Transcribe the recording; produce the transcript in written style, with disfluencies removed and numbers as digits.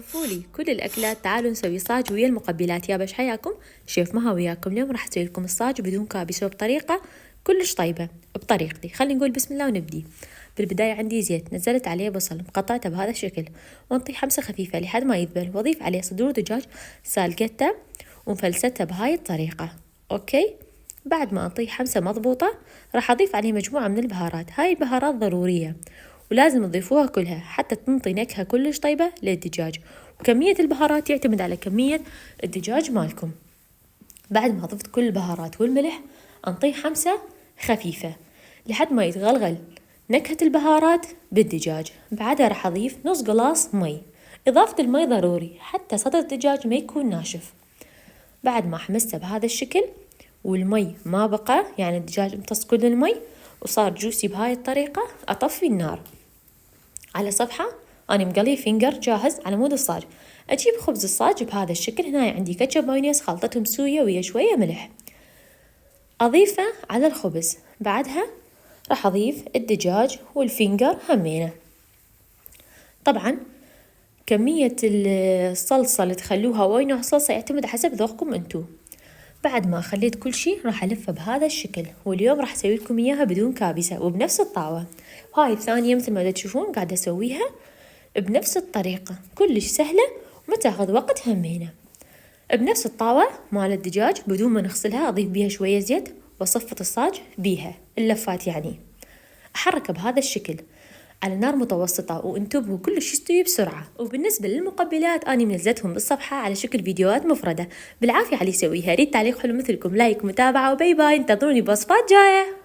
فولي كل الأكلات. تعالوا نسوي صاج ويا المقبلات. يا باش حياكم شيف مها وياكم. اليوم راح أسوي لكم الصاج بدون كابس وبطريقة كلش طيبة بطريقتي. خلينا نقول بسم الله ونبدي. بالبداية عندي زيت نزلت عليه بصل مقطعته بهذا الشكل ونطي حمسة خفيفة لحد ما يذبل، واضيف عليه صدور دجاج سالقته ومفلسته بهاي الطريقة. اوكي، بعد ما اطيح حمسة مضبوطة راح اضيف عليه مجموعة من البهارات. هاي البهارات ضرورية ولازم تضيفوها كلها حتى تنطي نكهة كلش طيبة للدجاج، وكمية البهارات يعتمد على كمية الدجاج مالكم. بعد ما ضفت كل البهارات والملح انطيه حمسة خفيفة لحد ما يتغلغل نكهة البهارات بالدجاج. بعدها راح اضيف نص قلاص مي. اضافة المي ضروري حتى صدر الدجاج ما يكون ناشف. بعد ما حمسته بهذا الشكل والمي ما بقى، يعني الدجاج امتص كل المي وصار جوسي بهاي الطريقة، اطفي النار. على صفحة أنا مقلي فينجر جاهز على مود الصاج. أجيب خبز الصاج بهذا الشكل. هنا عندي كاتشب مايونيز خلطتهم سوية ويا شوية ملح، أضيفه على الخبز. بعدها راح أضيف الدجاج والفينجر همينة. طبعا كمية الصلصة اللي تخلوها واي نوع صلصة يعتمد حسب ذوقكم انتو. بعد ما خليت كل شي راح ألفه بهذا الشكل، واليوم راح أسوي لكم إياها بدون كابسة وبنفس الطاوة. هاي الثانية مثل ما تشوفون قاعدة أسويها بنفس الطريقة، كلش سهلة وما تاخذ وقت همينة. بنفس الطاوة مال الدجاج بدون ما نغسلها أضيف بيها شوية زيت وصفة الصاج بيها اللفات، يعني أحركه بهذا الشكل على نار متوسطة، وانتبهوا كلش يستوي بسرعة. وبالنسبة للمقبلات أنا منزلتهم بالصفحة على شكل فيديوهات مفردة، بالعافية على يسويها. ريد تعليق حلو مثلكم، لايك، متابعة، وباي باي. انتظروني بوصفات جاية.